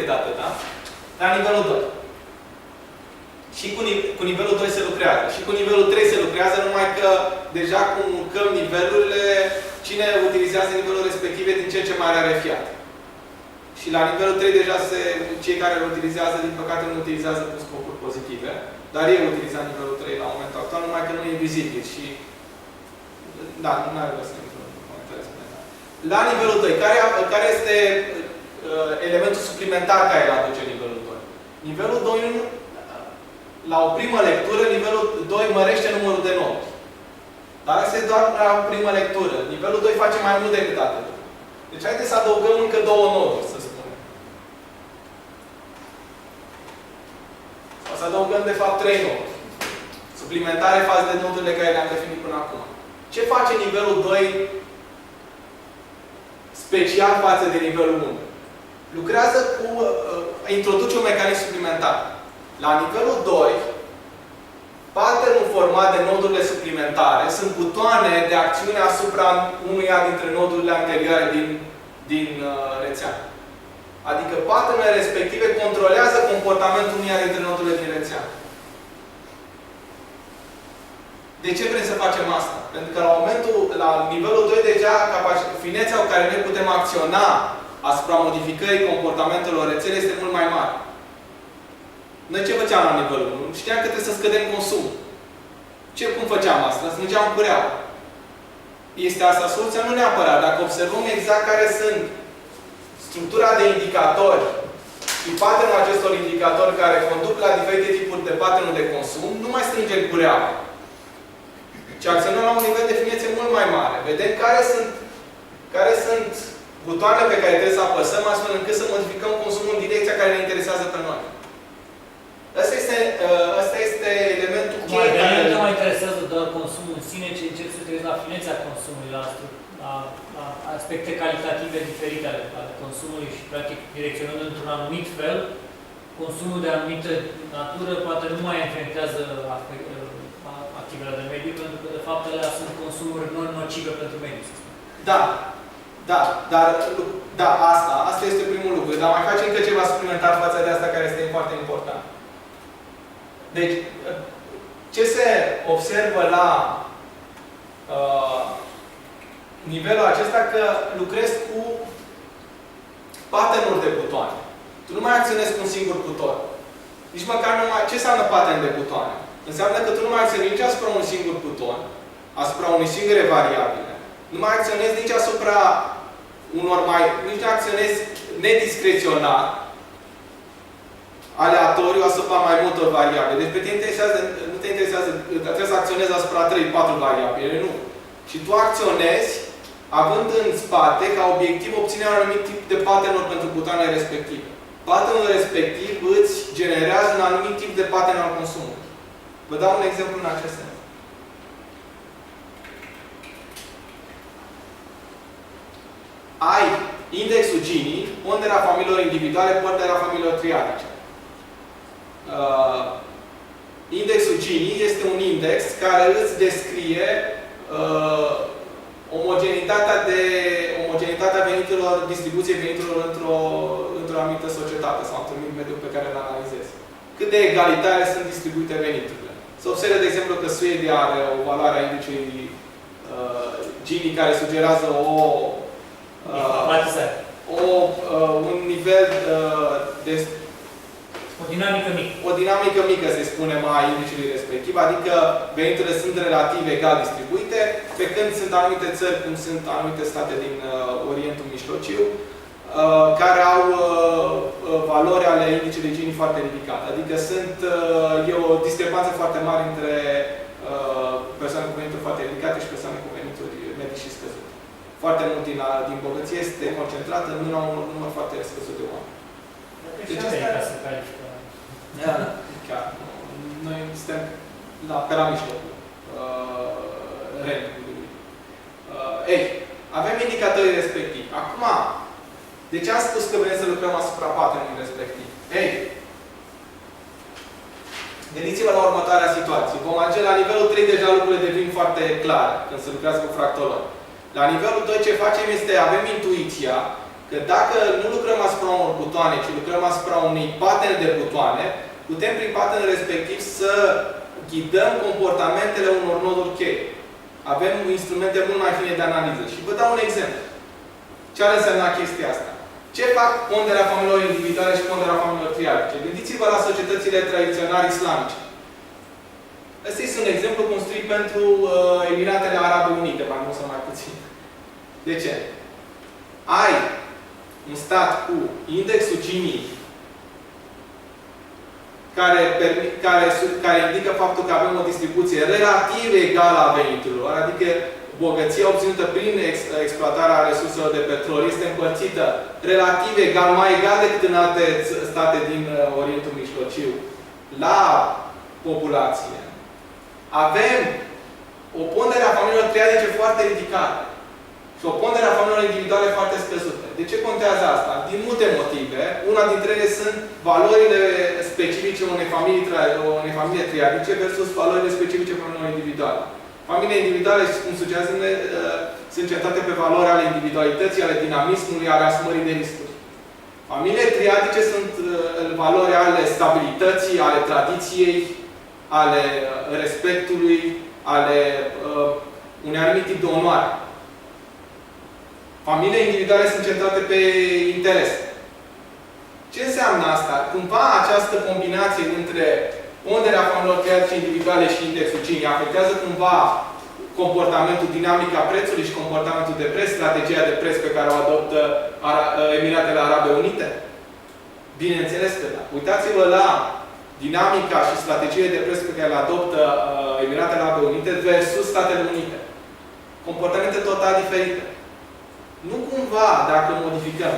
dată, da? La nivelul 2. Și cu nivelul 2 se lucrează. Și cu nivelul 3 se lucrează, numai că deja cum urcăm nivelurile, cine utilizează nivelul respectiv e din ce în ce mai rarefiat. Și la nivelul 3 deja cei care îl utilizează, din păcate, nu utilizează cu scopuri pozitive. Dar ei utilizează nivelul 3 la momentul actual, numai că nu e vizibil. Și da, nu are rost să intru în comentarii. La nivelul 2, care este elementul suplimentar care îl aduce nivelul 2? Nivelul 2, la o primă lectură, nivelul 2 mărește numărul de noduri. Dar asta e doar la o primă lectură. Nivelul 2 face mai mult decât atât. Deci haideți să adăugăm încă 2 noduri, să spunem. Sau să adăugăm, de fapt, 3 noduri. Suplimentare față de nodurile care le-am definit până acum. Ce face nivelul 2 special față de nivelul 1? Lucrează cu... introduce un mecanism suplimentar. La nivelul 2, patternul format de nodurile suplimentare sunt butoane de acțiune asupra unuia dintre nodurile anterioare din rețea. Adică patternele respective controlează comportamentul unuia dintre nodurile din rețea. De ce vrem să facem asta? Pentru că la nivelul 2 deja finețea cu care noi putem acționa asupra modificării comportamentelor rețele este mult mai mare. Noi ce făceam la nivelul 1? Știam că trebuie să scădem consumul. Cum făceam asta? Strângeam cureaua. Este asta soluția? Nu neapărat. Dacă observăm exact care sunt structura de indicatori și patternul acestor indicatori care conduc la diferite tipuri de patternul de consum, nu mai strângem cureaua. Ci acționăm la un nivel de finețe mult mai mare. Vedem care sunt butoanele pe care trebuie să apăsăm astfel încât să modificăm consumul în direcția care ne interesează pe noi. Asta este elementul cheie. Nu mă interesează doar consumul în sine, ci încep să treci la finețea consumului, la aspecte calitative diferite ale consumului și, practic, direcționând într-un anumit fel, consumul de anumită natură poate nu mai influențează activitatea de mediu, pentru că, de fapt, alea sunt consumuri non-nocive pentru mediu. Da, asta este primul lucru. Dar mai facem încă ceva suplimentar față de asta care este foarte important. Deci, ce se observă la nivelul acesta? Că lucrezi cu pattern-uri de butoane. Tu nu mai acționezi cu un singur buton. Nici măcar nu mai... Ce înseamnă pattern de butoane? Înseamnă că tu nu mai acționezi nici asupra unui singur buton, asupra unei singure variabile. Nu mai acționezi nici asupra nici nu acționezi nediscreționar, aleatoriu asupra mai multor variabile. Deci pe tine nu te interesează, trebuie să acționezi asupra 3-4 variabile, nu. Și tu acționezi având în spate ca obiectiv obținerea unui anumit tip de pattern pentru butoanele respective. Patternul respectiv îți generează un anumit tip de pattern al consumului. Vă dau un exemplu în acest sens. Ai indexul Gini, ponderea familiilor individuale, ponderea familiilor triadice. Indexul Gini este un index care îți descrie omogenitatea veniturilor, distribuției veniturilor într-o anumită societate sau într-un mediu pe care îl analizezi. Cât de egalitare sunt distribuite veniturile. Se observă, de exemplu, că Suedia are o valoare a indicului Gini care sugerează un nivel de... O dinamică mică. O dinamică mică, se spune, a indicului respectiv, adică veniturile sunt relativ egal distribuite, pe când sunt anumite țări, cum sunt anumite state din Orientul Mijlociu, care au valori ale indicului Gini foarte ridicate. Adică e o discrepanță foarte mare între persoane cu venituri foarte ridicate și persoane cu venituri medii și scăzute. Foarte mult din bogăție este concentrată în un număr foarte scăzut de oameni. Deci asta e ca să califică. Chiar. Noi suntem pe la mijlocul rentului. Avem indicatorii respectivi. Acum, de ce am spus că vrem să lucrăm asupra patternului respectiv? Gândiți-vă la următoarea situație. Vom ajunge la nivelul 3, deja lucrurile devin foarte clare când se lucrează cu fractolori. La nivelul 2 ce facem este, avem intuiția că dacă nu lucrăm asupra unor butoane, ci lucrăm asupra unui pattern de butoane, putem prin pattern respectiv să ghidăm comportamentele unor noduri cheie. Avem instrumente mult mai fine de analiză. Și vă dau un exemplu. Ce ar însemna chestia asta? Ce fac ponderea familiilor individuale și ponderea familiilor triadice? Gândiți-vă la societățile tradiționale islamice. Ăsta este un exemplu construit pentru Emiratele Arabe Unite, mai mult sau mai puțin. De ce? Ai un stat cu indexul Gini care indică faptul că avem o distribuție relativ egală a veniturilor, adică bogăția obținută prin exploatarea resurselor de petrol este împărțită relativ egal, mai egal decât în alte state din Orientul Mijlociu, la populație. Avem o pondere a familiilor triadice foarte ridicată și o pondere a familiilor individuale foarte scăzută. De ce contează asta? Din multe motive. Una dintre ele sunt valorile specifice unei familii triadice versus valorile specifice familiilor individuale. Familiile individuale, cum sugerează, sunt centrate pe valori ale individualității, ale dinamismului, ale asumării de riscuri. Familiile triadice sunt valori ale stabilității, ale tradiției, ale respectului, ale unei anumite tip de onoare. Familiile individuale sunt centrate pe interes. Ce înseamnă asta? Cumva această combinație între ponderea familiilor triadice individuale și indexul Gini afectează cumva comportamentul, dinamica prețului și comportamentul de preț, strategia de preț pe care o adoptă Emiratele Arabe Unite? Bineînțeles că da. Uitați-vă la dinamica și strategia de preț pe care le adoptă Emiratele Arabe Unite versus Statele Unite. Comportamente total diferite. Nu cumva, dacă modificăm,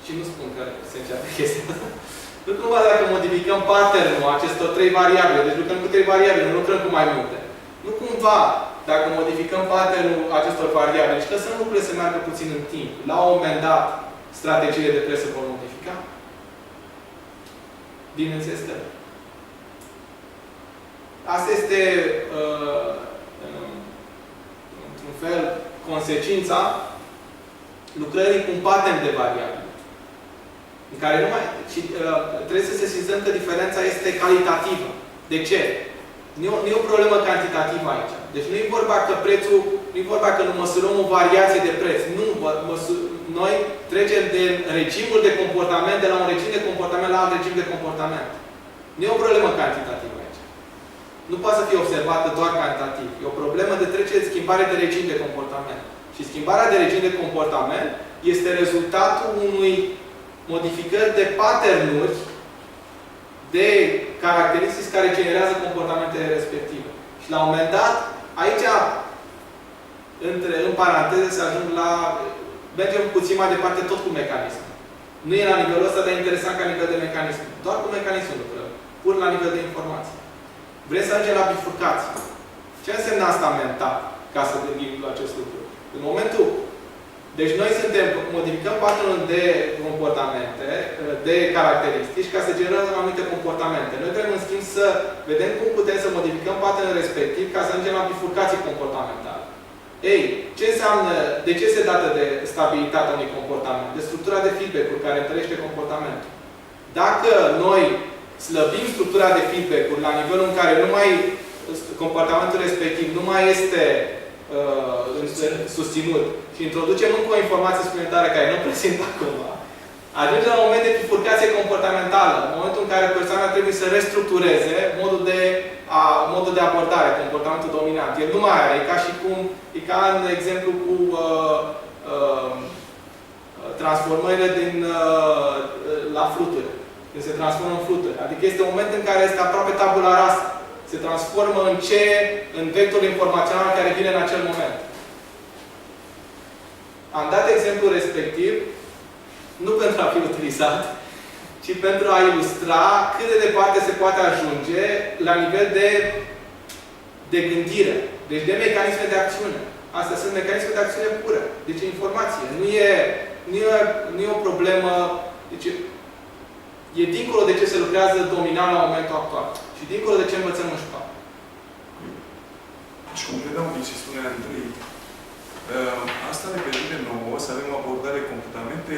și nu spun că se încearcă chestia asta, nu cumva dacă modificăm pattern-ul acestor trei variabile, deci lucrăm cu trei variabile, nu lucrăm cu mai multe. Nu cumva, dacă modificăm pattern-ul acestor variabile și lăsăm lucrurile să meargă puțin în timp, la un moment dat, strategiile de preț se vor modifica? Bineînțeles că asta este, într-un fel, consecința lucrării cu un pattern de variabile. În care nu mai... Și trebuie să sesizăm că diferența este calitativă. De ce? Nu e o problemă cantitativă aici. Deci nu e vorba că prețul... Nu e vorba că nu măsurăm o variație de preț. Nu. Noi trecem de regimul de comportament, de la un regim de comportament la alt regim de comportament. Nu e o problemă cantitativă aici. Nu poate să fie observată doar cantitativ. E o problemă de trecere de schimbare de regim de comportament. Și schimbarea de regim de comportament este rezultatul unui modificări de pattern-uri de caracteristici care generează comportamentele respective. Și la un moment dat, aici, în paranteze, se ajung la... Mergem puțin mai departe tot cu mecanism. Nu e la nivelul ăsta, dar e interesant ca nivel de mecanism. Doar cu mecanismul lucrăm. Pur la nivel de informație. Vrem să ajungem la bifurcație. Ce înseamnă asta mental, ca să gândim la acest lucru? În momentul... Deci noi modificăm patternul de comportamente, de caracteristici, ca să generăm anumite comportamente. Noi trebuie, în schimb, să vedem cum putem să modificăm patternul respectiv ca să ajungem la bifurcații comportamentale. Ei, ce înseamnă, de ce se dată de stabilitatea unui comportament? De structura de feedback-uri care întărește comportamentul. Dacă noi slăbim structura de feedback-uri la nivelul în care comportamentul respectiv nu mai este susținut și introducem încă o informație suplimentară care nu prezint acum, ajunge la un moment de bifurcație comportamentală, în momentul în care persoana trebuie să restructureze modul de abordare, comportamentul dominant. El nu mai are, e ca în exemplu cu transformările la fluturi. Când se transformă în fluturi. Adică este un moment în care este aproape tabula rasa. Se transformă în vectorul informațional care vine în acel moment. Am dat exemplul respectiv, nu pentru a fi utilizat, ci pentru a ilustra cât de departe se poate ajunge la nivel de gândire. Deci de mecanisme de acțiune. Astea sunt mecanisme de acțiune pură. Deci informație. Nu e o problemă... Deci, e dincolo de ce se lucrează dominant la momentul actual. Și dincolo de ce învățăm în școală. Și completăm din ce spunea întâi Asta ne permite nouă să avem o abordare completamente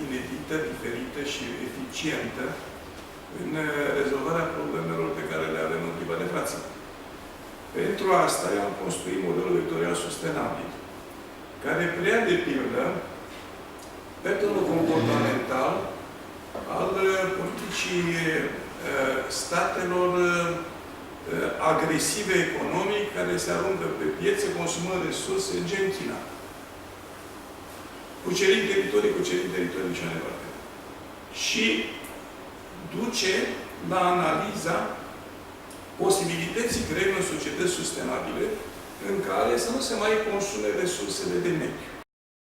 inedită, diferită și eficientă în rezolvarea problemelor pe care le avem în clipa de față. Pentru asta am construit modelul vectorial sustenabil, care preia de pildă patternul comportamental al politicii statelor agresive economic care se aruncă pe piețe, consumă resurse, gen China. Cucerind teritorii și mai departe. Și duce la analiza posibilității creării unor societăți sustenabile în care să nu se mai consume resursele de mediu.